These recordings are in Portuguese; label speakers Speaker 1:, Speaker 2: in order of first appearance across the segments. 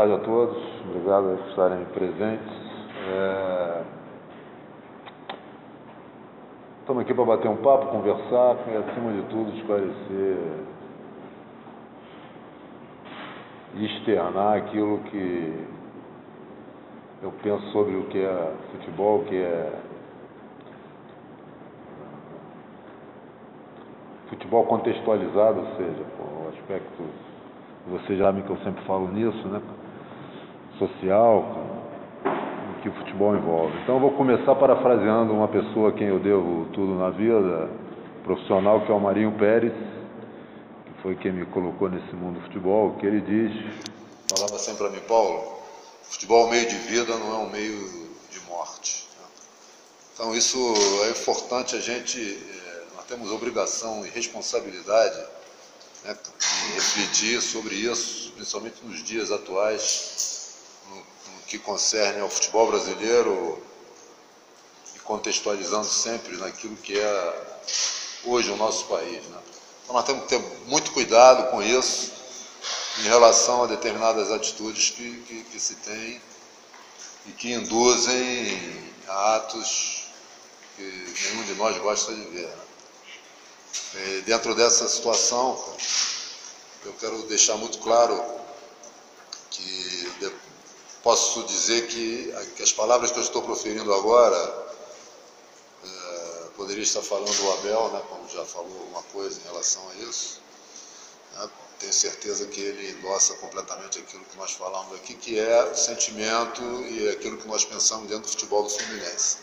Speaker 1: tarde a todos, obrigado por estarem presentes. Estamos aqui para bater um papo, conversar e, acima de tudo, esclarecer e externar aquilo que eu penso sobre o que é futebol, o que é futebol contextualizado, ou seja, o aspecto, vocês sabem que eu sempre falo nisso, né? Social, o que o futebol envolve. Então eu vou começar parafraseando uma pessoa a quem eu devo tudo na vida, profissional, que é o Marinho Pérez, que foi quem me colocou nesse mundo do futebol, que ele falava sempre para mim: Paulo, futebol é um meio de vida, não é um meio de morte. Então isso é importante, nós temos obrigação e responsabilidade, né, de refletir sobre isso, principalmente nos dias atuais, no que concerne ao futebol brasileiro, e contextualizando sempre naquilo que é hoje o nosso país, né? Então nós temos que ter muito cuidado com isso, em relação a determinadas atitudes que se tem e que induzem a atos que nenhum de nós gosta de ver, né? Dentro dessa situação, eu quero deixar muito claro que posso dizer que as palavras que eu estou proferindo agora, poderia estar falando o Abel, né, como já falou alguma coisa em relação a isso, né? Tenho certeza que ele endossa completamente aquilo que nós falamos aqui, que é o sentimento e aquilo que nós pensamos dentro do futebol do Fluminense.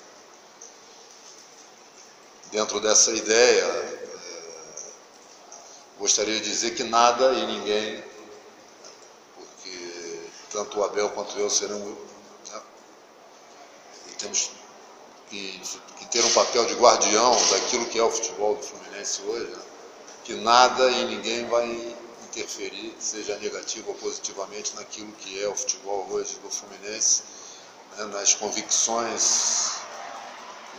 Speaker 1: Dentro dessa ideia, gostaria de dizer que nada e ninguém, porque tanto o Abel quanto eu seremos, né, temos que ter um papel de guardião daquilo que é o futebol do Fluminense hoje, né, que nada e ninguém vai interferir, seja negativo ou positivamente, naquilo que é o futebol hoje do Fluminense, né, nas convicções,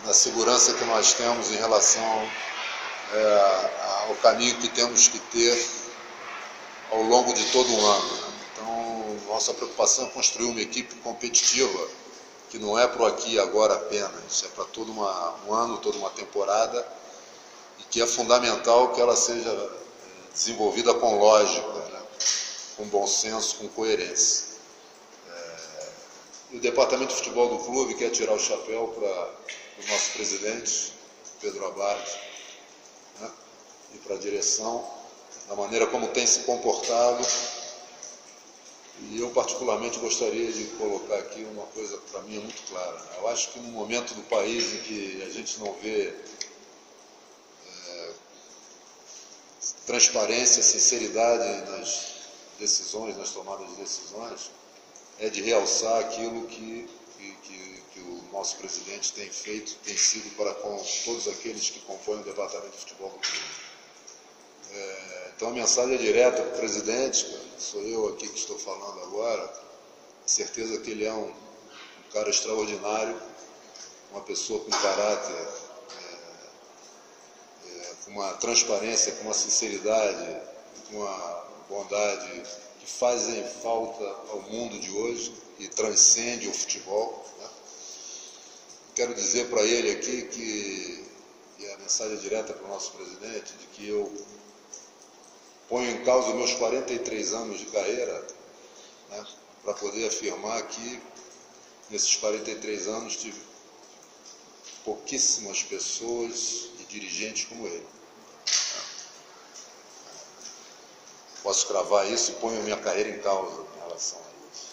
Speaker 1: na segurança que nós temos em relação ao caminho que temos que ter ao longo de todo o ano, né? Então, nossa preocupação é construir uma equipe competitiva, que não é para o aqui e agora apenas, é para todo um ano, toda uma temporada, e que é fundamental que ela seja desenvolvida com lógica, né? Com bom senso, com coerência. E o departamento de futebol do clube quer tirar o chapéu para o nosso presidente, Pedro Abad, né? E para a direção, da maneira como tem se comportado. E eu particularmente gostaria de colocar aqui uma coisa que para mim é muito clara, né? Eu acho que no momento do país em que a gente não vê transparência, sinceridade nas decisões, nas tomadas de decisões, é de realçar aquilo que o nosso presidente tem feito, tem sido para com todos aqueles que compõem o departamento de futebol do clube. Então a mensagem é direta para o presidente, sou eu aqui que estou falando agora, certeza que ele é um cara extraordinário, uma pessoa com caráter, com uma transparência, com uma sinceridade, com uma bondade que fazem falta ao mundo de hoje e transcende o futebol, né? Quero dizer para ele aqui e a mensagem é direta para o nosso presidente, de que eu ponho em causa os meus 43 anos de carreira, né, para poder afirmar que nesses 43 anos tive pouquíssimas pessoas e dirigentes como ele. Posso cravar isso e ponho minha carreira em causa em relação a isso.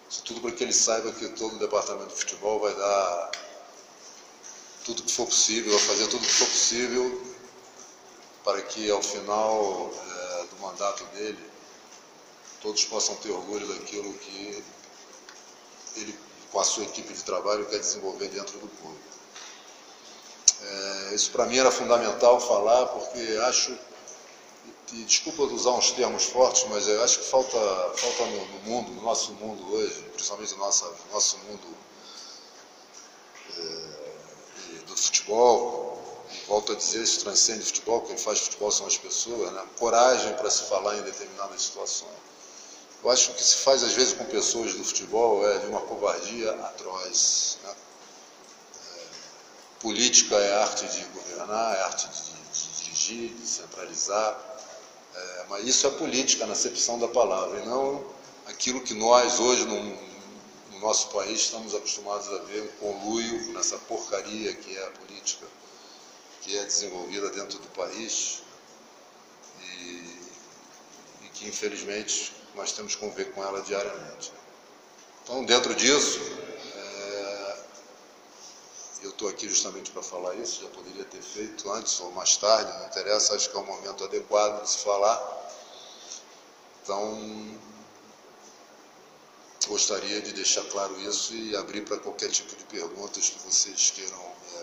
Speaker 1: Isso tudo para que ele saiba que todo o departamento de futebol vai dar tudo que for possível, vai fazer tudo que for possível para que ao final do mandato dele todos possam ter orgulho daquilo que ele, com a sua equipe de trabalho, quer desenvolver dentro do clube. Isso para mim era fundamental falar, porque acho, e desculpa de usar uns termos fortes, mas eu acho que falta no mundo, no nosso mundo hoje, principalmente no nosso mundo do futebol, volto a dizer, isso transcende o futebol, quem faz futebol são as pessoas, né? Coragem para se falar em determinadas situações. eu acho que o que se faz às vezes com pessoas do futebol é de uma covardia atroz, né? Política é arte de governar, é arte de dirigir, de centralizar, mas isso é política na acepção da palavra, e não aquilo que nós hoje no nosso país estamos acostumados a ver, um conluio nessa porcaria que é a política, que é desenvolvida dentro do país e que infelizmente nós temos que conviver com ela diariamente. Então, dentro disso, eu estou aqui justamente para falar isso, já poderia ter feito antes ou mais tarde, não interessa, acho que é o momento adequado de se falar. Então, gostaria de deixar claro isso e abrir para qualquer tipo de perguntas que vocês queiram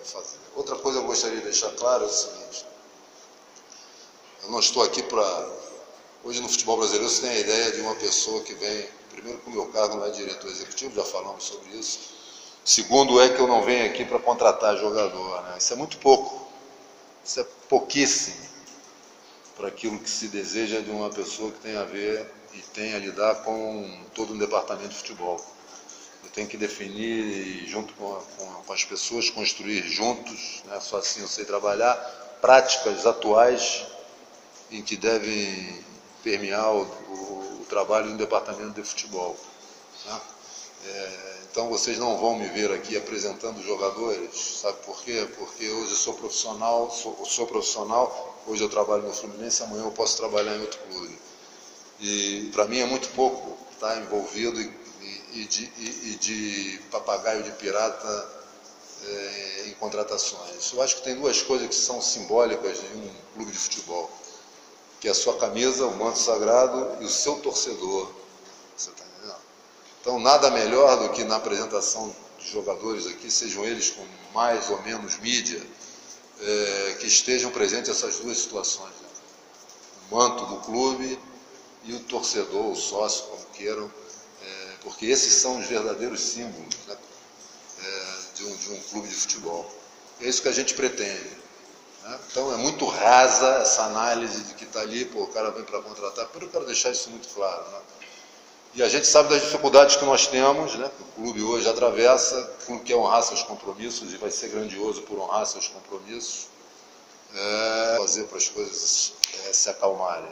Speaker 1: fazer. Outra coisa que eu gostaria de deixar claro é o seguinte: eu não estou aqui para... Hoje no futebol brasileiro você tem a ideia de uma pessoa que vem, primeiro que o meu cargo não é diretor executivo, já falamos sobre isso. Segundo é que eu não venho aqui para contratar jogador, né? Isso é muito pouco, isso é pouquíssimo para aquilo que se deseja de uma pessoa que tem a ver e tem a lidar com todo um departamento de futebol. Eu tenho que definir, junto com as pessoas, construir juntos, né? Só assim eu sei trabalhar, práticas atuais em que devem permear o trabalho do departamento de futebol, né? Então vocês não vão me ver aqui apresentando jogadores, sabe por quê? Porque hoje eu sou profissional, hoje eu trabalho no Fluminense, amanhã eu posso trabalhar em outro clube. E para mim é muito pouco estar envolvido e de papagaio de pirata em contratações. Eu acho que tem duas coisas que são simbólicas de um clube de futebol, que é a sua camisa, o manto sagrado e o seu torcedor. Você está entendendo? Então, nada melhor do que na apresentação de jogadores aqui, sejam eles com mais ou menos mídia, que estejam presentes essas duas situações, né? O manto do clube e o torcedor, o sócio, como queiram, porque esses são os verdadeiros símbolos, né, de um clube de futebol. É isso que a gente pretende, né? Então, é muito rasa essa análise de que está ali, o cara vem para contratar, porque eu quero deixar isso muito claro, né? E a gente sabe das dificuldades que nós temos, né? O clube hoje atravessa, o clube quer honrar seus compromissos e vai ser grandioso por honrar seus compromissos, fazer para as coisas se acalmarem.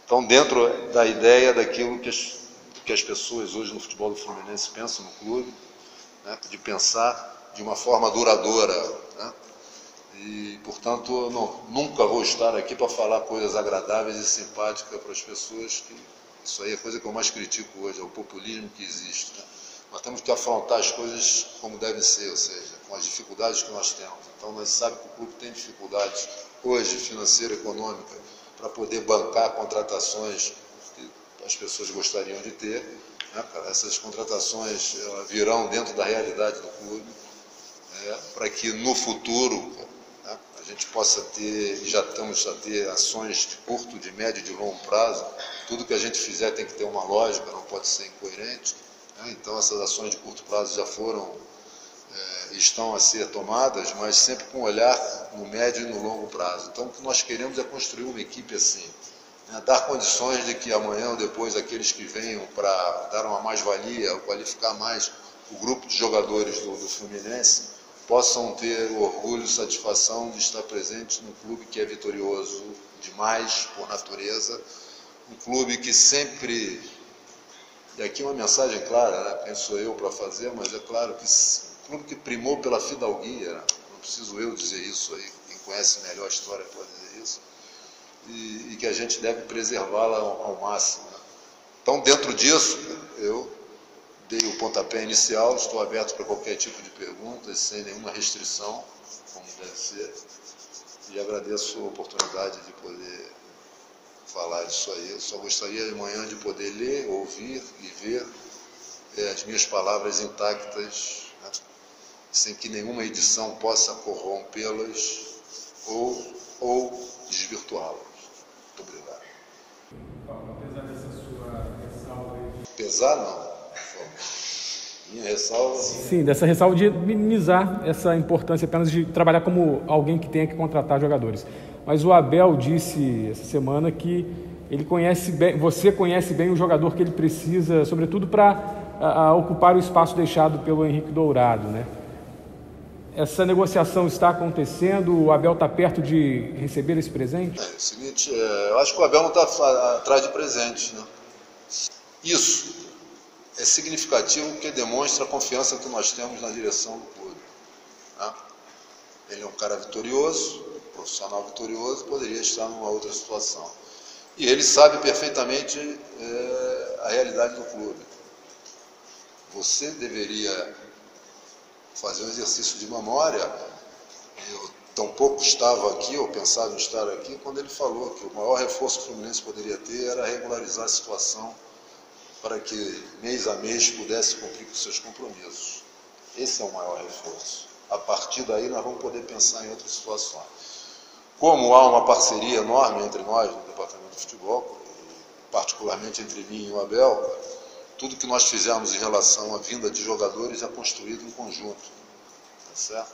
Speaker 1: Então, dentro da ideia daquilo que as pessoas hoje no futebol do Fluminense pensam no clube, né? De pensar de uma forma duradoura, né? E, portanto, eu nunca vou estar aqui para falar coisas agradáveis e simpáticas para as pessoas que... Isso aí é a coisa que eu mais critico hoje, é o populismo que existe, né? Nós temos que afrontar as coisas como devem ser, ou seja, com as dificuldades que nós temos. Então, nós sabemos que o clube tem dificuldades hoje, financeira, econômica, para poder bancar contratações que as pessoas gostariam de ter, né? Essas contratações virão dentro da realidade do clube, para que no futuro, né, a gente possa ter, e já estamos a ter ações de curto, de médio e de longo prazo. Tudo que a gente fizer tem que ter uma lógica, não pode ser incoerente, né? Então essas ações de curto prazo já estão a ser tomadas, mas sempre com um olhar no médio e no longo prazo. Então o que nós queremos é construir uma equipe assim, né? Dar condições de que amanhã ou depois aqueles que venham para dar uma mais-valia, ou qualificar mais o grupo de jogadores do Fluminense, possam ter o orgulho e satisfação de estar presentes num clube que é vitorioso demais por natureza, um clube que sempre, e aqui uma mensagem clara, né? Quem sou eu para fazer, mas é claro que um clube que primou pela fidalguia, né? Não preciso eu dizer isso aí, quem conhece melhor a história pode dizer isso, e que a gente deve preservá-la ao máximo, né? Então, dentro disso, eu dei o pontapé inicial, estou aberto para qualquer tipo de perguntas, sem nenhuma restrição, como deve ser, e agradeço a oportunidade de poder falar disso aí. Eu só gostaria amanhã de poder ler, ouvir e ver as minhas palavras intactas, né, sem que nenhuma edição possa corrompê-las ou desvirtuá-las. Muito obrigado.
Speaker 2: Apesar dessa sua ressalva aí...
Speaker 1: Pesar não. Minha ressalva...
Speaker 2: Sim, dessa ressalva de minimizar essa importância apenas de trabalhar como alguém que tenha que contratar jogadores. Mas o Abel disse essa semana que ele conhece bem, você conhece bem o jogador que ele precisa, sobretudo para ocupar o espaço deixado pelo Henrique Dourado, né? Essa negociação está acontecendo? O Abel está perto de receber esse presente?
Speaker 1: É o seguinte, eu acho que o Abel não está atrás de presente, né? Isso é significativo porque demonstra a confiança que nós temos na direção do clube, né? Ele é um cara vitorioso, profissional vitorioso, poderia estar numa outra situação. E ele sabe perfeitamente a realidade do clube. Você deveria fazer um exercício de memória. Eu tampouco estava aqui, ou pensava em estar aqui, quando ele falou que o maior reforço que o Fluminense poderia ter era regularizar a situação para que mês a mês pudesse cumprir com seus compromissos. Esse é o maior reforço. A partir daí nós vamos poder pensar em outras situações. Como há uma parceria enorme entre nós no Departamento de Futebol, particularmente entre mim e o Abel, tudo que nós fizermos em relação à vinda de jogadores é construído em conjunto, tá certo?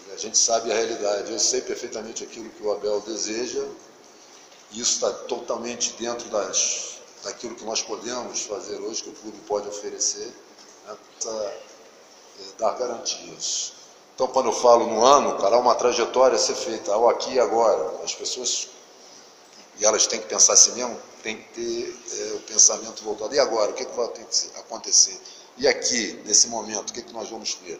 Speaker 1: E a gente sabe a realidade. Eu sei perfeitamente aquilo que o Abel deseja, e isso está totalmente dentro daquilo que nós podemos fazer hoje, que o clube pode oferecer, né? Dar garantias. Então, quando eu falo no ano, cara, há uma trajetória a ser feita, ao aqui e agora. As pessoas, e elas têm que pensar assim mesmo, tem que ter o pensamento voltado. E agora? O que vai acontecer? E aqui, nesse momento, o que nós vamos ter?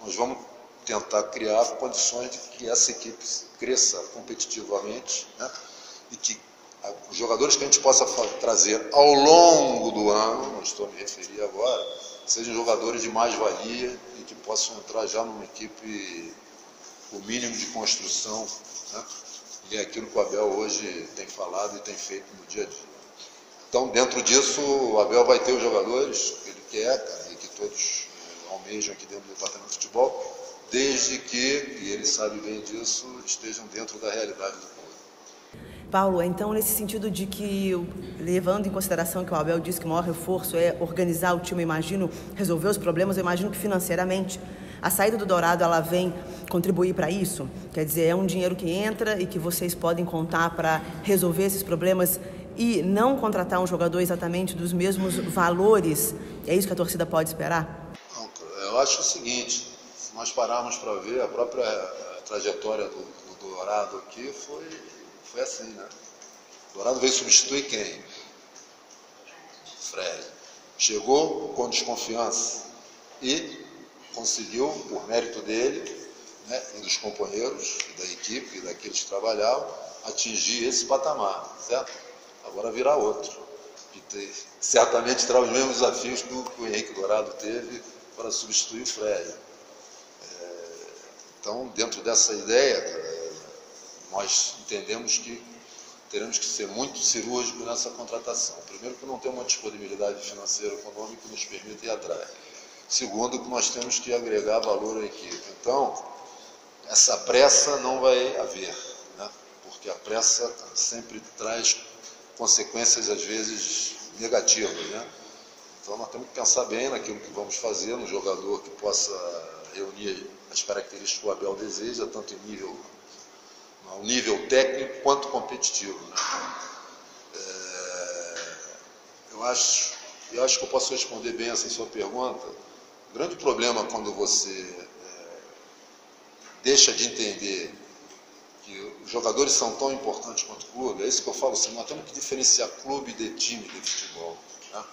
Speaker 1: Nós vamos tentar criar condições de que essa equipe cresça competitivamente, né? E que os jogadores que a gente possa trazer ao longo do ano, não estou a me referir agora, sejam jogadores de mais-valia e que possam entrar já numa equipe com o mínimo de construção, né? E é aquilo que o Abel hoje tem falado e tem feito no dia a dia. Então, dentro disso, o Abel vai ter os jogadores que ele quer, cara, e que todos almejam aqui dentro do Departamento de Futebol, desde que, e ele sabe bem disso, estejam dentro da realidade do clube.
Speaker 3: Paulo, então, nesse sentido de que, levando em consideração que o Abel disse que o maior reforço é organizar o time, eu imagino, resolver os problemas, eu imagino que financeiramente a saída do Dourado, ela vem contribuir para isso? Quer dizer, é um dinheiro que entra e que vocês podem contar para resolver esses problemas e não contratar um jogador exatamente dos mesmos valores? É isso que a torcida pode esperar?
Speaker 1: Não, eu acho o seguinte, se nós pararmos para ver, a própria trajetória do Dourado aqui foi assim, né? O Dourado veio substituir quem? Fred. Chegou com desconfiança e conseguiu, por mérito dele, né, e dos companheiros, e da equipe, e daqueles que trabalhavam, atingir esse patamar, certo? Agora virá outro. E certamente terá os mesmos desafios que o Henrique Dourado teve para substituir o Fred. Então, dentro dessa ideia, nós entendemos que teremos que ser muito cirúrgicos nessa contratação. Primeiro, que não tem uma disponibilidade financeira econômica que nos permita ir atrás. Segundo, que nós temos que agregar valor à equipe. Então, essa pressa não vai haver, né? Porque a pressa sempre traz consequências, às vezes, negativas, né? Então, nós temos que pensar bem naquilo que vamos fazer, no jogador que possa reunir as características que o Abel deseja, tanto em nível técnico quanto competitivo, né? Eu acho que eu posso responder bem essa sua pergunta. O grande problema quando você deixa de entender que os jogadores são tão importantes quanto o clube, é isso que eu falo assim, nós temos que diferenciar clube de time de futebol, né?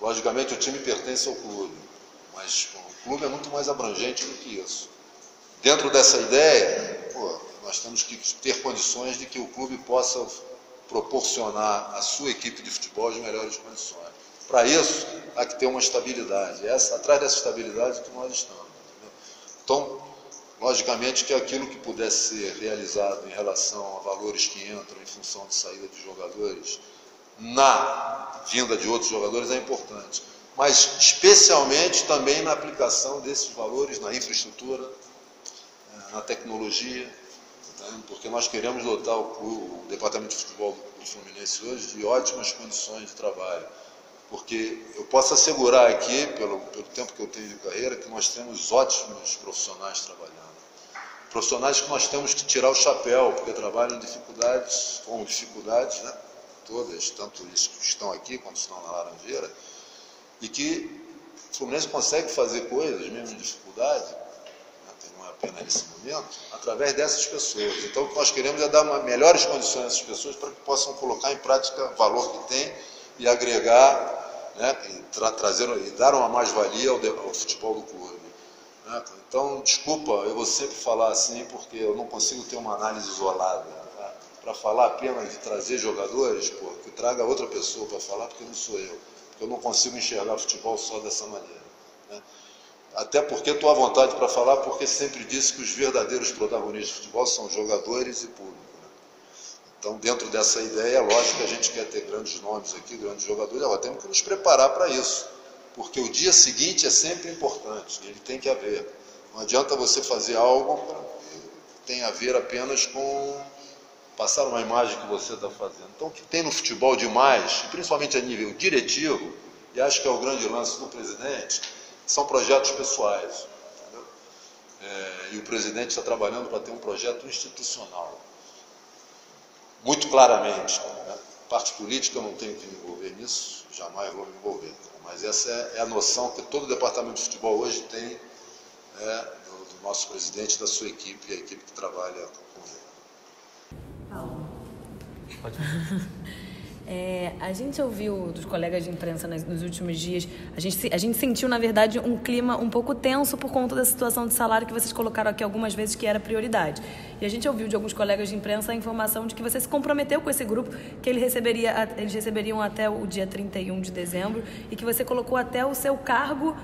Speaker 1: Logicamente o time pertence ao clube, mas o clube é muito mais abrangente do que isso. Dentro dessa ideia, nós temos que ter condições de que o clube possa proporcionar à sua equipe de futebol as melhores condições. Para isso, há que ter uma estabilidade. Atrás dessa estabilidade que nós estamos. Entendeu? Então, logicamente que aquilo que pudesse ser realizado em relação a valores que entram em função de saída de jogadores, na vinda de outros jogadores é importante. Mas, especialmente, também na aplicação desses valores na infraestrutura, na tecnologia, porque nós queremos dotar o Departamento de Futebol do Fluminense hoje de ótimas condições de trabalho. Porque eu posso assegurar aqui, pelo tempo que eu tenho de carreira, que nós temos ótimos profissionais trabalhando. profissionais que nós temos que tirar o chapéu, porque trabalham em dificuldades, com dificuldades, né? Todas, tanto os que estão aqui quanto estão na Laranjeira, e que o Fluminense consegue fazer coisas, mesmo em dificuldade, né? Não é apenas nesse momento, através dessas pessoas. Então o que nós queremos é dar melhores condições a essas pessoas para que possam colocar em prática o valor que tem e agregar, né? E dar uma mais-valia ao futebol do clube. Né? Então, desculpa, eu vou sempre falar assim, porque eu não consigo ter uma análise isolada. Tá? Para falar apenas de trazer jogadores, pô, que traga outra pessoa para falar, porque não sou eu. Porque eu não consigo enxergar futebol só dessa maneira. Né? Até porque estou à vontade para falar, porque sempre disse que os verdadeiros protagonistas de futebol são jogadores e público. Né? Então, dentro dessa ideia, é lógico que a gente quer ter grandes nomes aqui, grandes jogadores, agora temos que nos preparar para isso. Porque o dia seguinte é sempre importante, ele tem que haver. Não adianta você fazer algo que tem a ver apenas com passar uma imagem que você está fazendo. Então, o que tem no futebol demais, principalmente a nível diretivo, e acho que é o grande lance do presidente, são projetos pessoais. Entendeu? E o presidente está trabalhando para ter um projeto institucional. Muito claramente. Né? Parte política eu não tenho que me envolver nisso, jamais vou me envolver. Mas essa é a noção que todo departamento de futebol hoje tem do nosso presidente, da sua equipe e a equipe que trabalha com ele.
Speaker 4: Paulo. Pode falar. A gente ouviu dos colegas de imprensa nos últimos dias, a gente sentiu, na verdade, um clima um pouco tenso por conta da situação de salário que vocês colocaram aqui algumas vezes que era prioridade. E a gente ouviu de alguns colegas de imprensa a informação de que você se comprometeu com esse grupo, que eles receberiam até o dia 31 de dezembro e que você colocou até o seu cargo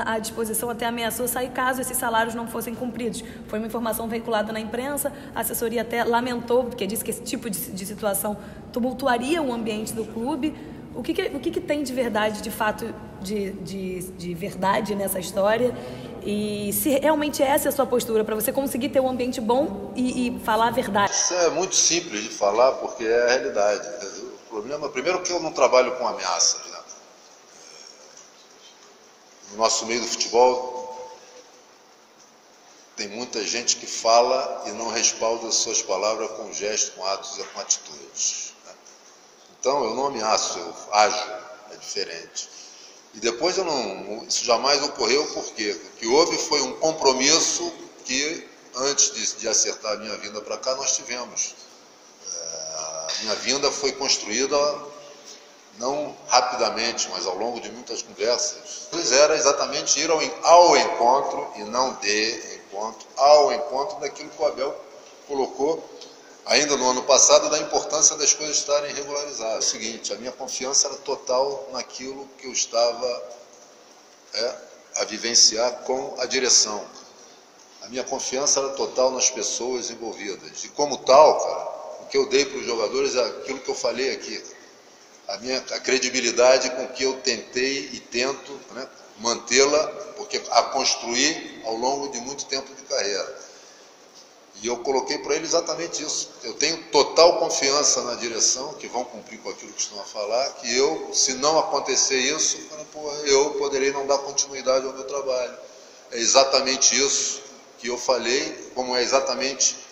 Speaker 4: à disposição, até ameaçou sair caso esses salários não fossem cumpridos. Foi uma informação veiculada na imprensa, a assessoria até lamentou, porque disse que esse tipo de situação tumultuaria o ambiente do clube. O que tem de verdade, de fato, de verdade nessa história? E se realmente essa é a sua postura, para você conseguir ter um ambiente bom e falar a verdade?
Speaker 1: Isso é muito simples de falar, porque é a realidade. O problema, primeiro, que eu não trabalho com ameaças, né? No nosso meio do futebol, tem muita gente que fala e não respalda as suas palavras com gestos, com atos e com atitudes. Né? Então, eu não ameaço, eu ajo, é diferente. E depois isso jamais ocorreu, porque o que houve foi um compromisso que, antes de acertar a minha vinda para cá, nós tivemos. A minha vinda foi construída não rapidamente, mas ao longo de muitas conversas. Era exatamente ir ao encontro, e não de encontro, ao encontro daquilo que o Abel colocou ainda no ano passado, da importância das coisas estarem regularizadas. É o seguinte, a minha confiança era total naquilo que eu estava a vivenciar com a direção. A minha confiança era total nas pessoas envolvidas. E como tal, cara, o que eu dei para os jogadores é aquilo que eu falei aqui. A credibilidade com que eu tentei e tento, né, mantê-la, porque a construir ao longo de muito tempo de carreira. E eu coloquei para ele exatamente isso. Eu tenho total confiança na direção, que vão cumprir com aquilo que estão a falar, que eu, se não acontecer isso, eu poderei não dar continuidade ao meu trabalho. É exatamente isso que eu falei, como é exatamente...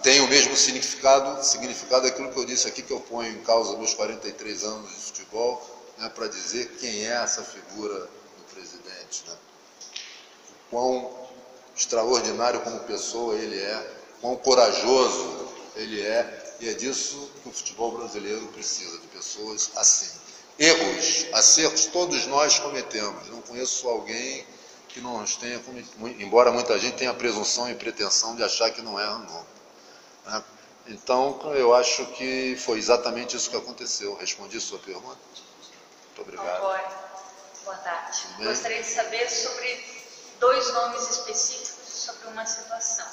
Speaker 1: tem o mesmo significado daquilo que eu disse aqui, que eu ponho em causa meus 43 anos de futebol, né, para dizer quem é essa figura do presidente, né? Quão extraordinário como pessoa ele é, quão corajoso ele é, e é disso que o futebol brasileiro precisa, de pessoas assim. Erros, acertos, todos nós cometemos. Eu não conheço alguém que não os tenha cometido, embora muita gente tenha a presunção e pretensão de achar que não erra nunca. Né? Então, eu acho que foi exatamente isso que aconteceu. Respondi a sua pergunta? Muito obrigado.
Speaker 5: Boa tarde. Gostaria de saber sobre 2 nomes específicos sobre uma situação.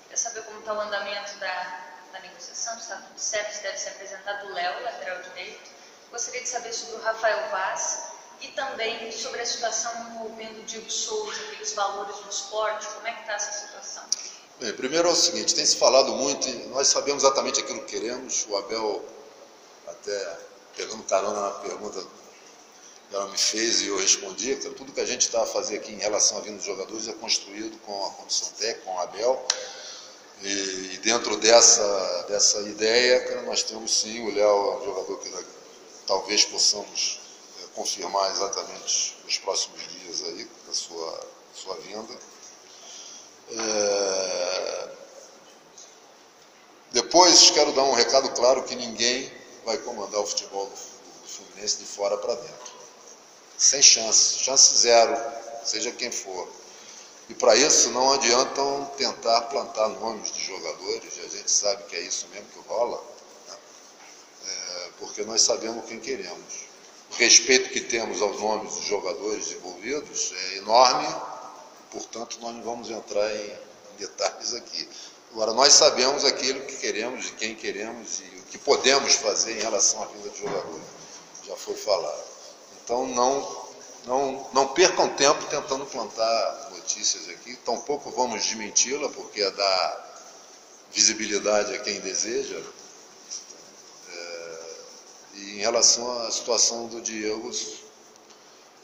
Speaker 5: Queria saber como está o andamento da negociação, se está tudo certo, se deve ser apresentado o Léo, lateral direito. Gostaria de saber sobre o Rafael Vaz e também sobre a situação envolvendo o Diego Souza, aqueles valores do esporte, como é que está essa situação?
Speaker 1: Bem, primeiro é o seguinte, tem se falado muito, nós sabemos exatamente aquilo que queremos, o Abel, até pegando carona na pergunta, ela me fez e eu respondi, que tudo que a gente está a fazer aqui em relação à vinda dos jogadores é construído com a comissão técnica, com o Abel, e dentro dessa ideia, cara, nós temos sim, o Léo é um jogador que talvez possamos confirmar exatamente nos próximos dias aí, a sua vinda. Depois quero dar um recado claro que ninguém vai comandar o futebol do Fluminense de fora para dentro. Sem chance zero, seja quem for. E para isso não adiantam tentar plantar nomes de jogadores, e a gente sabe que é isso mesmo que rola, né? Porque nós sabemos quem queremos. O respeito que temos aos nomes dos jogadores envolvidos é enorme, portanto nós não vamos entrar em detalhes aqui. Agora, nós sabemos aquilo que queremos, de quem queremos e o que podemos fazer em relação à vinda de jogadores. Já foi falado. Então, não percam tempo tentando plantar notícias aqui. Tampouco vamos desmenti-la, porque é dar visibilidade a quem deseja. E em relação à situação do Diego,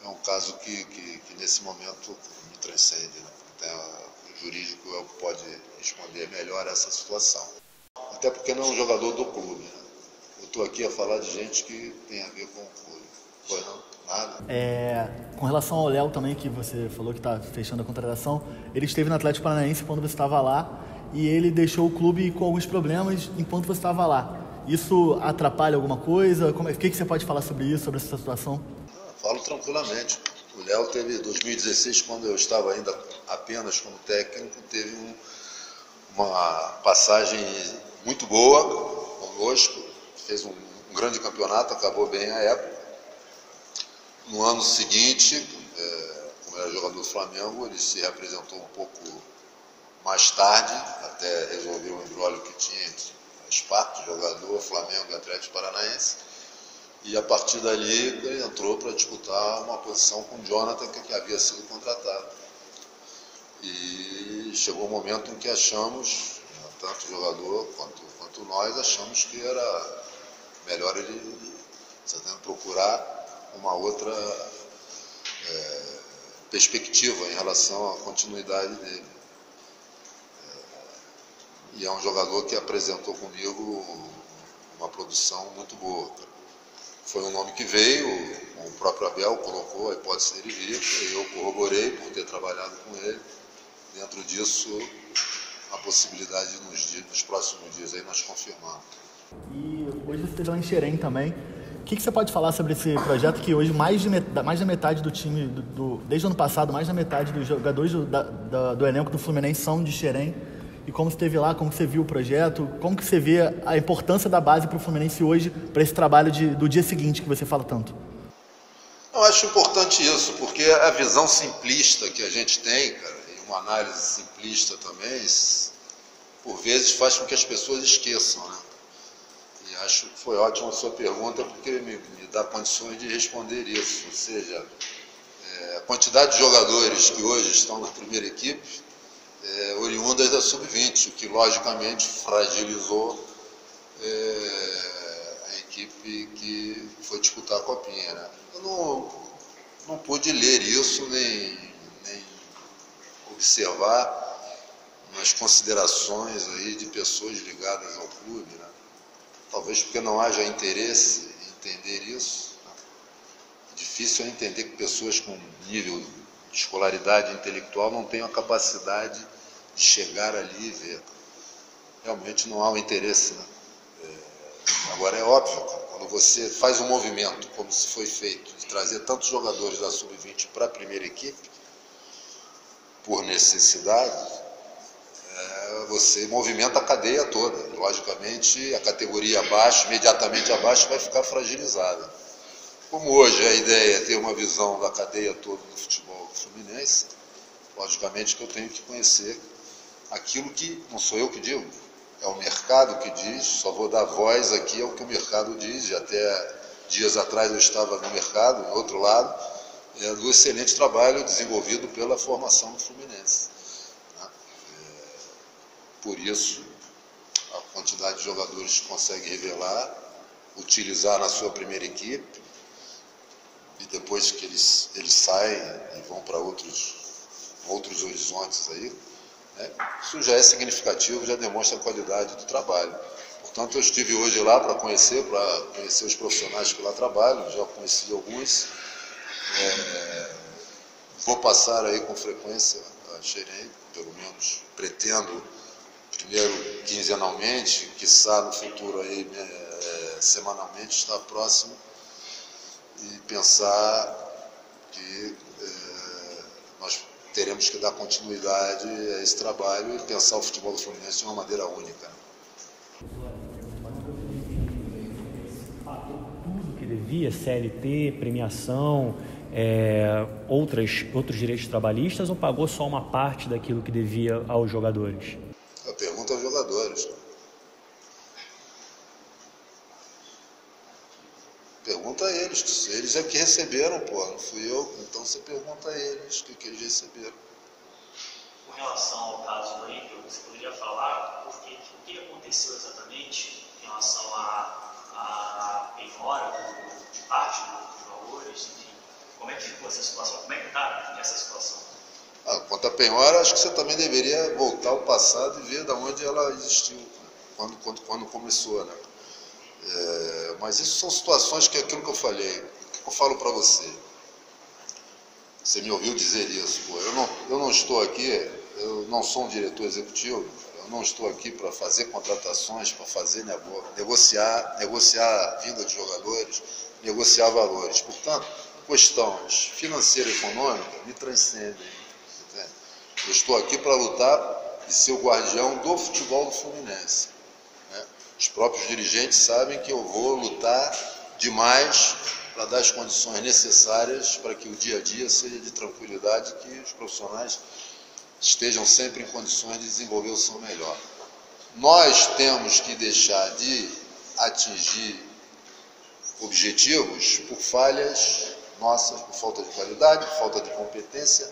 Speaker 1: é um caso que nesse momento me transcende, né? O jurídico é o que pode responder melhor essa situação. Até porque não é um jogador do clube, né? Eu estou aqui a falar de gente que tem a ver com o clube. Pois não? Nada.
Speaker 6: Com relação ao Léo também, que você falou que está fechando a contratação, ele esteve no Atlético Paranaense quando você estava lá e ele deixou o clube com alguns problemas enquanto você estava lá. Isso atrapalha alguma coisa? O que você pode falar sobre isso, sobre essa situação?
Speaker 1: Falo tranquilamente. O Léo teve, em 2016, quando eu estava ainda apenas como técnico, teve uma passagem muito boa conosco, fez um grande campeonato, acabou bem a época. No ano seguinte, como era jogador do Flamengo, ele se representou um pouco mais tarde, até resolver o embrólio que tinha entre as partes, jogador, Flamengo e Atlético Paranaense. E a partir dali ele entrou para disputar uma posição com o Jonathan, que havia sido contratado. E chegou um momento em que achamos, tanto o jogador quanto nós, achamos que era melhor ele procurar uma outra perspectiva em relação à continuidade dele. E é um jogador que apresentou comigo uma produção muito boa. Foi um nome que veio, o próprio Abel colocou a hipótese dele vir, e eu corroborei por ter trabalhado com ele. Dentro disso, a possibilidade de nos próximos dias aí nós confirmamos.
Speaker 6: E hoje você esteve lá em Xerém também. O que você pode falar sobre esse projeto que hoje mais da metade do time, desde o ano passado, mais da metade dos jogadores do elenco do Fluminense são de Xerém? E como você esteve lá, como você viu o projeto, como que você vê a importância da base para o Fluminense hoje, para esse trabalho do dia seguinte que você fala tanto?
Speaker 1: Eu acho importante isso, porque a visão simplista que a gente tem, cara, e uma análise simplista também, por vezes faz com que as pessoas esqueçam, né? E acho que foi ótima a sua pergunta, porque me dá condições de responder isso. Ou seja, a quantidade de jogadores que hoje estão na primeira equipe, oriundas da Sub-20, o que logicamente fragilizou a equipe que foi disputar a Copinha, né? Eu não pude ler isso, nem observar nas considerações aí de pessoas ligadas ao clube, né? Talvez porque não haja interesse em entender isso, né? Difícil é entender que pessoas com nível de escolaridade intelectual não tenham a capacidade de chegar ali e ver. Realmente não há um interesse, né? Agora é óbvio, quando você faz um movimento, como se foi feito, de trazer tantos jogadores da Sub-20 para a primeira equipe, por necessidade, você movimenta a cadeia toda. Logicamente, a categoria abaixo, imediatamente abaixo, vai ficar fragilizada. Como hoje a ideia é ter uma visão da cadeia toda do futebol fluminense, logicamente que eu tenho que conhecer aquilo que não sou eu que digo, é o mercado que diz, só vou dar voz aqui ao que o mercado diz, e até dias atrás eu estava no mercado, do outro lado, do excelente trabalho desenvolvido pela formação do Fluminense. Por isso, a quantidade de jogadores que consegue revelar, utilizar na sua primeira equipe, e depois que eles saem e vão para outros horizontes aí, né, isso já é significativo, já demonstra a qualidade do trabalho. Portanto, eu estive hoje lá para conhecer os profissionais que lá trabalham, já conheci alguns. Vou passar aí com frequência a Xerém, pelo menos pretendo, primeiro quinzenalmente, quiçá no futuro aí, semanalmente, estar próximo e pensar que nós teremos que dar continuidade a esse trabalho e pensar o futebol do Fluminense de uma maneira única.
Speaker 7: Tudo que devia, CLT, premiação, outros direitos trabalhistas, ou pagou só uma parte daquilo que devia aos jogadores?
Speaker 1: A pergunta aos jogadores. Pergunta a eles, eles é que receberam, pô, não fui eu, então você pergunta a eles o que eles receberam.
Speaker 8: Com relação ao caso do Engel, você poderia falar o que aconteceu exatamente em relação à penhora de parte dos valores, enfim, como é que ficou essa situação, como é que está essa situação?
Speaker 1: Quanto à penhora, acho que você também deveria voltar ao passado e ver de onde ela existiu, né? quando começou, né? Mas isso são situações que é aquilo que eu falei, o que eu falo para você? Você me ouviu dizer isso, pô. Eu não estou aqui, eu não sou um diretor executivo, eu não estou aqui para fazer contratações, para fazer negociar a vinda de jogadores, negociar valores. Portanto, questões financeiras e econômicas me transcendem. Entende? Eu estou aqui para lutar e ser o guardião do futebol do Fluminense. Né? Os próprios dirigentes sabem que eu vou lutar demais para dar as condições necessárias para que o dia a dia seja de tranquilidade, que os profissionais estejam sempre em condições de desenvolver o seu melhor. Nós temos que deixar de atingir objetivos por falhas nossas, por falta de qualidade, por falta de competência,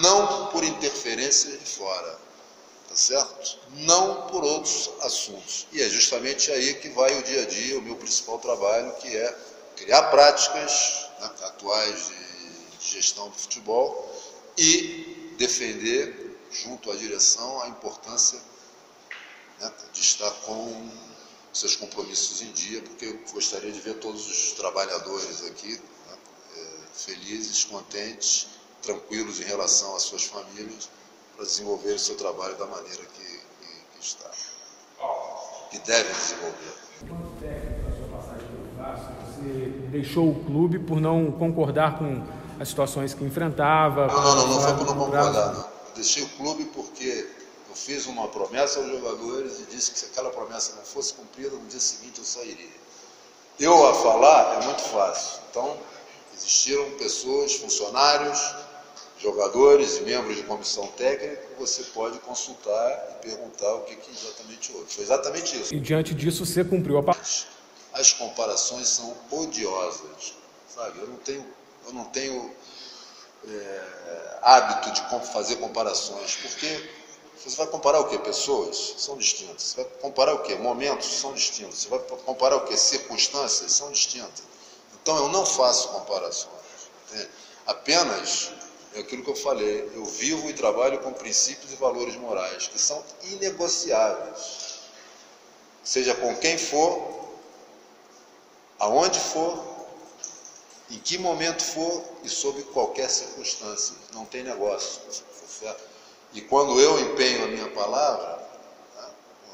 Speaker 1: não por interferência de fora, tá certo? Não por outros assuntos. E é justamente aí que vai o dia a dia, o meu principal trabalho, que é criar práticas, né, atuais de gestão do futebol e defender, junto à direção, a importância, né, de estar com seus compromissos em dia, porque eu gostaria de ver todos os trabalhadores aqui, né, felizes, contentes, tranquilos em relação às suas famílias, para desenvolver o seu trabalho da maneira que está, que devem desenvolver.
Speaker 2: Quanto técnico da sua passagem pelo Vasco, você deixou o clube por não concordar com as situações que enfrentava?
Speaker 1: Não foi por não concordar, não. Eu deixei o clube porque eu fiz uma promessa aos jogadores e disse que se aquela promessa não fosse cumprida, no dia seguinte eu sairia. Eu a falar é muito fácil. Então, existiram pessoas, funcionários, jogadores e membros de comissão técnica que você pode consultar e perguntar o que exatamente houve. Foi exatamente isso.
Speaker 2: E diante disso você cumpriu a parte.
Speaker 1: As comparações são odiosas, sabe? Eu não tenho hábito de fazer comparações, porque você vai comparar o quê? Pessoas são distintas. Você vai comparar o quê? Momentos são distintos. Você vai comparar o quê? Circunstâncias são distintas. Então eu não faço comparações. Entende? Apenas é aquilo que eu falei. Eu vivo e trabalho com princípios e valores morais que são inegociáveis. Seja com quem for, aonde for, em que momento for e sob qualquer circunstância. Não tem negócio. E quando eu empenho a minha palavra, né,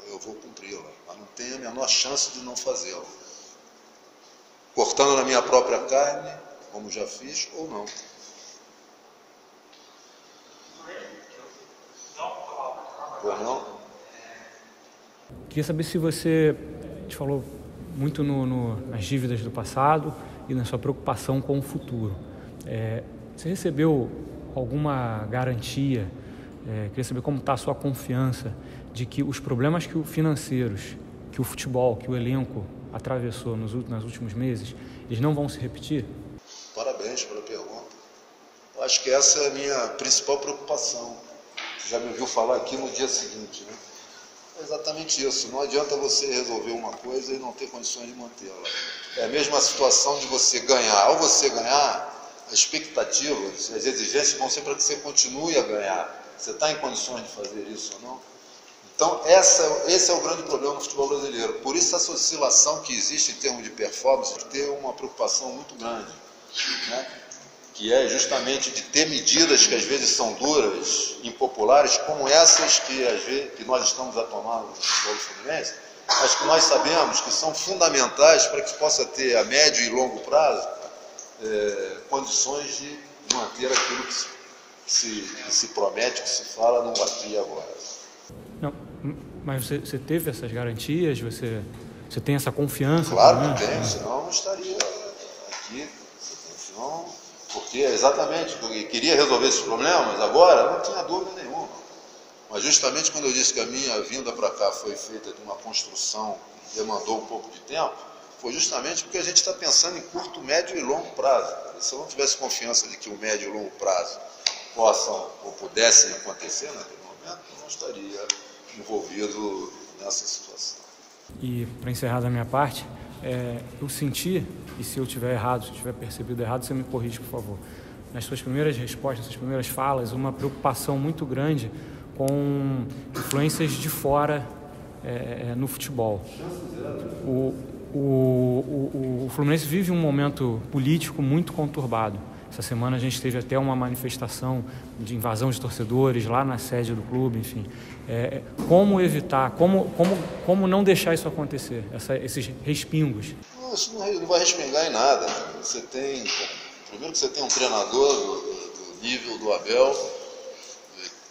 Speaker 1: eu vou cumpri-la. Mas não tenho a menor chance de não fazê-la. Cortando na minha própria carne, como já fiz, ou não. Ou não?
Speaker 7: Queria saber se você, a gente falou muito nas dívidas do passado e na sua preocupação com o futuro. Você recebeu alguma garantia, queria saber como está a sua confiança de que os problemas financeiros, que o futebol, que o elenco atravessou nos últimos meses, eles não vão se repetir?
Speaker 1: Parabéns pela pergunta. Eu acho que essa é a minha principal preocupação. Você já me ouviu falar aqui no dia seguinte, né? É exatamente isso. Não adianta você resolver uma coisa e não ter condições de mantê-la. É a mesma situação de você ganhar. Ao você ganhar, as expectativas, as exigências vão ser para que você continue a ganhar. Você está em condições de fazer isso ou não? Então, esse é o grande problema no futebol brasileiro. Por isso, essa oscilação que existe em termos de performance, de ter uma preocupação muito grande, né? Que é justamente de ter medidas que às vezes são duras, impopulares, como essas que nós estamos a tomar no futebol fluminense, mas que nós sabemos que são fundamentais para que possa ter a médio e longo prazo condições de manter aquilo que se promete, que se fala no aqui e agora.
Speaker 7: Não, mas você teve essas garantias? Você tem essa confiança?
Speaker 1: Claro que tenho, senão eu não estaria aqui. Porque exatamente, eu queria resolver esses problemas agora, não tinha dúvida nenhuma. Mas justamente quando eu disse que a minha vinda para cá foi feita de uma construção que demandou um pouco de tempo, foi justamente porque a gente está pensando em curto, médio e longo prazo. Se eu não tivesse confiança de que o médio e longo prazo possam ou pudessem acontecer naquele momento, eu não estaria envolvido nessa situação.
Speaker 7: E para encerrar da minha parte, eu senti, e se eu estiver errado, se eu tiver percebido errado, você me corrige, por favor. Nas suas primeiras respostas, nas suas primeiras falas, uma preocupação muito grande com influências de fora no futebol. O Fluminense vive um momento político muito conturbado. Essa semana a gente teve até uma manifestação de invasão de torcedores lá na sede do clube, enfim. Como evitar, como não deixar isso acontecer, esses respingos?
Speaker 1: Isso não vai respingar em nada. Primeiro que você tem um treinador do nível do Abel,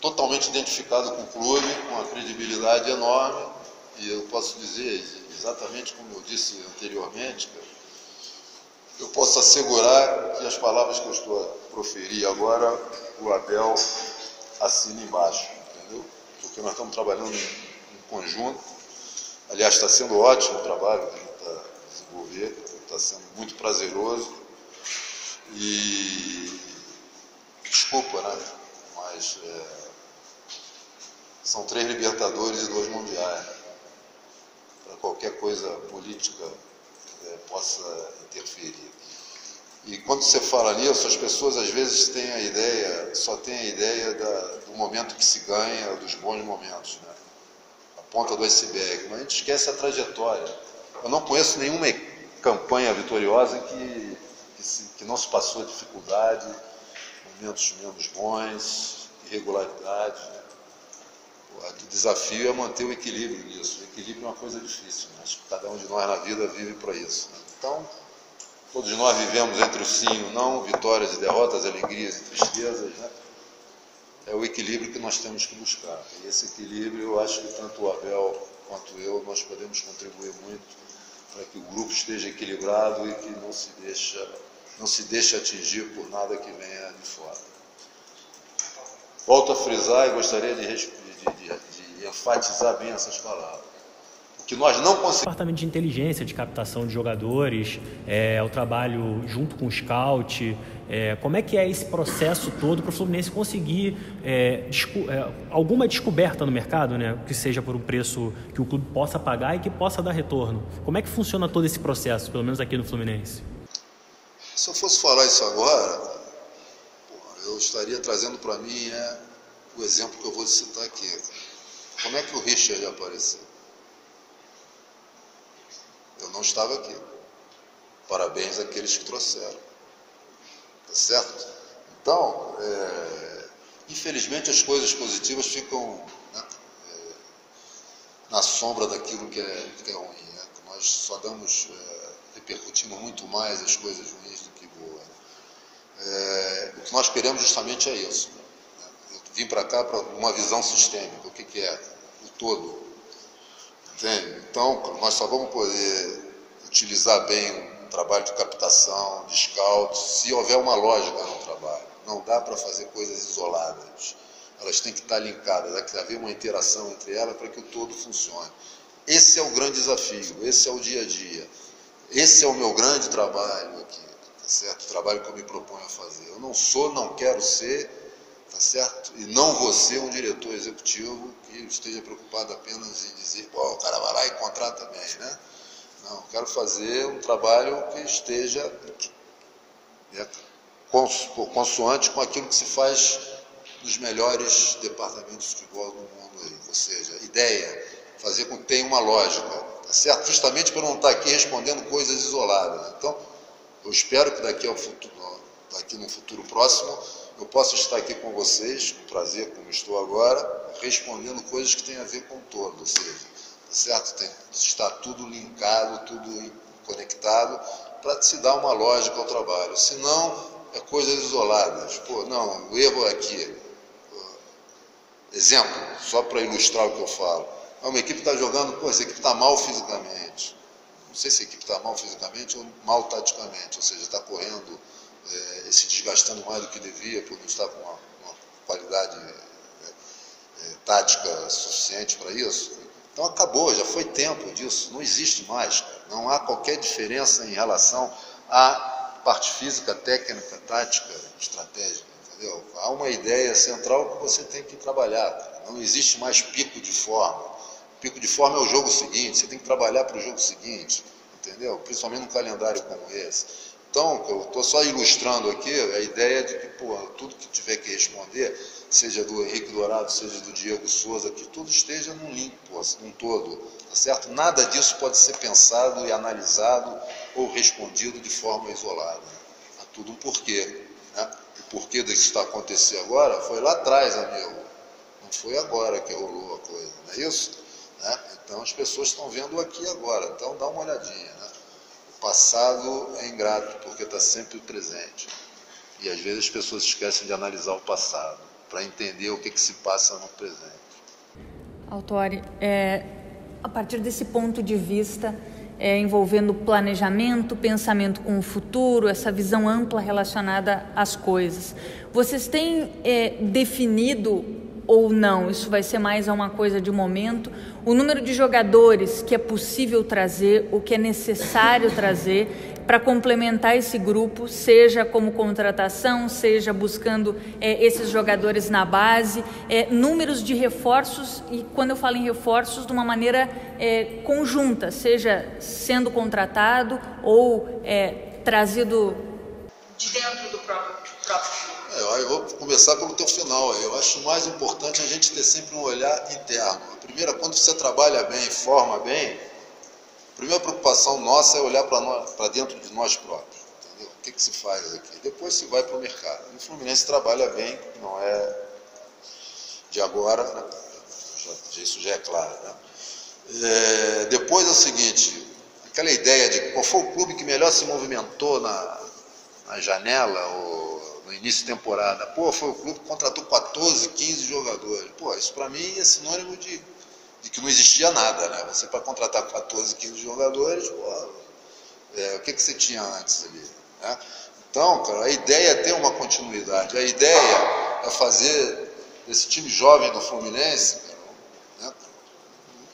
Speaker 1: totalmente identificado com o clube, com uma credibilidade enorme, e eu posso dizer, exatamente como eu disse anteriormente, eu posso assegurar que as palavras que eu estou a proferir agora, o Abel assina embaixo, entendeu? Porque nós estamos trabalhando em conjunto. Aliás, está sendo ótimo o trabalho que a gente está desenvolvendo, está sendo muito prazeroso. E desculpa, né? Mas são 3 Libertadores e 2 Mundiais. Para qualquer coisa política possa interferir. E quando você fala nisso, as pessoas às vezes só têm a ideia do momento que se ganha, dos bons momentos, né? A ponta do iceberg, mas a gente esquece a trajetória. Eu não conheço nenhuma campanha vitoriosa que não se passou dificuldade, momentos menos bons, irregularidades, né? O desafio é manter o equilíbrio nisso. O equilíbrio é uma coisa difícil, mas cada um de nós na vida vive para isso, né? Então, todos nós vivemos entre o sim e o não, vitórias e derrotas, alegrias e tristezas, né? É o equilíbrio que nós temos que buscar. E esse equilíbrio, eu acho que tanto o Abel quanto eu, nós podemos contribuir muito para que o grupo esteja equilibrado e que não se deixe atingir por nada que venha de fora. Volto a frisar e gostaria de enfatizar bem essas palavras. O que nós não conseguimos...
Speaker 9: Departamento de inteligência, de captação de jogadores, o trabalho junto com o scout, como é que é esse processo todo para o Fluminense conseguir alguma descoberta no mercado, né? Que seja por um preço que o clube possa pagar e que possa dar retorno. Como é que funciona todo esse processo, pelo menos aqui no Fluminense?
Speaker 1: Se eu fosse falar isso agora, eu estaria trazendo para mim o exemplo que eu vou citar aqui. Como é que o Richard apareceu? Eu não estava aqui. Parabéns àqueles que trouxeram. Tá certo? Então, infelizmente as coisas positivas ficam, né, na sombra daquilo que é ruim, né? Nós só repercutimos muito mais as coisas ruins do que boas. O que nós queremos justamente é isso. Né? Eu vim para cá para uma visão sistêmica. O que é? O todo. Entende? Então, nós só vamos poder utilizar bem um trabalho de captação, de scout, se houver uma lógica no trabalho. Não dá para fazer coisas isoladas. Elas têm que estar linkadas, tem que haver uma interação entre elas para que o todo funcione. Esse é o grande desafio, esse é o dia a dia. Esse é o meu grande trabalho aqui, tá certo? O trabalho que eu me proponho a fazer. Eu não quero ser tá certo? E não você, um diretor executivo, que esteja preocupado apenas em dizer, pô, o cara vai lá e contrata bem, né? Não, quero fazer um trabalho que esteja consoante com aquilo que se faz nos melhores departamentos de futebol do mundo aí. Ou seja, ideia, fazer com que tenha uma lógica, tá certo? Justamente para não estar aqui respondendo coisas isoladas. Então, eu espero que daqui no futuro próximo, eu possa estar aqui com vocês, com prazer, como estou agora, respondendo coisas que têm a ver com o todo, ou seja, tá certo? Está tudo linkado, tudo conectado, para se dar uma lógica ao trabalho. Senão, é coisas isoladas. Pô, não, o erro é aqui. Exemplo, só para ilustrar o que eu falo. Uma equipe está jogando, pô, essa equipe está mal fisicamente. Não sei se a equipe está mal fisicamente ou mal taticamente, ou seja, está correndo, se desgastando mais do que devia, por não estar com uma qualidade tática suficiente para isso. Então acabou, já foi tempo disso, não existe mais, cara. Não há qualquer diferença em relação à parte física, técnica, tática, estratégica, entendeu? Há uma ideia central que você tem que trabalhar, cara. Não existe mais pico de forma. Pico de forma é o jogo seguinte, você tem que trabalhar para o jogo seguinte, entendeu? Principalmente num calendário como esse. Então, eu estou só ilustrando aqui a ideia de que, pô, tudo que tiver que responder, seja do Henrique Dourado, seja do Diego Souza, que tudo esteja num link, pô, num todo, tá certo? Nada disso pode ser pensado e analisado ou respondido de forma isolada. Há tudo um porquê, né? O porquê disso está acontecendo agora foi lá atrás, amigo. Não foi agora que rolou a coisa, não é isso? Né? Então, as pessoas estão vendo aqui agora, então dá uma olhadinha, né? O passado é ingrato porque está sempre presente. E às vezes as pessoas esquecem de analisar o passado para entender o que se passa no presente.
Speaker 10: Autori, a partir desse ponto de vista, envolvendo planejamento, pensamento com o futuro, essa visão ampla relacionada às coisas, vocês têm definido ou não, isso vai ser mais uma coisa de momento, o número de jogadores que é possível trazer, o que é necessário trazer para complementar esse grupo, seja como contratação, seja buscando esses jogadores na base, números de reforços, e quando eu falo em reforços, de uma maneira conjunta, seja sendo contratado ou trazido
Speaker 5: de dentro do próprio clube.
Speaker 1: Eu vou começar pelo teu final. Eu acho mais importante a gente ter sempre um olhar interno. A primeira, quando você trabalha bem, forma bem, a primeira preocupação nossa é olhar para dentro de nós próprios. Entendeu? O que se faz aqui? Depois se vai para o mercado. E o Fluminense trabalha bem, não é de agora, né? Isso já é claro. Né? Depois é o seguinte, aquela ideia de qual foi o clube que melhor se movimentou na janela ou no início de temporada. Pô, foi o clube que contratou 14, 15 jogadores. Pô, isso para mim é sinônimo de que não existia nada, né? Você para contratar 14, 15 jogadores, pô, o que você tinha antes ali? Né? Então, cara, a ideia é ter uma continuidade. A ideia é fazer esse time jovem do Fluminense, cara, né,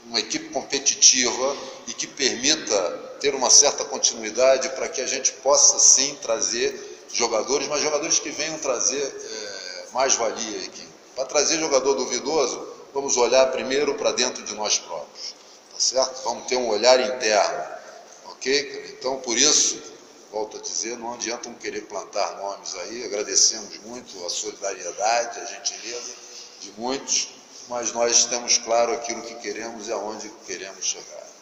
Speaker 1: uma equipe competitiva e que permita ter uma certa continuidade para que a gente possa, sim, trazer jogadores, mas jogadores que venham trazer mais-valia aqui. Para trazer jogador duvidoso, vamos olhar primeiro para dentro de nós próprios, tá certo? Vamos ter um olhar interno, ok? Então, por isso, volto a dizer, não adianta querer plantar nomes aí, agradecemos muito a solidariedade, a gentileza de muitos, mas nós temos claro aquilo que queremos e aonde queremos chegar.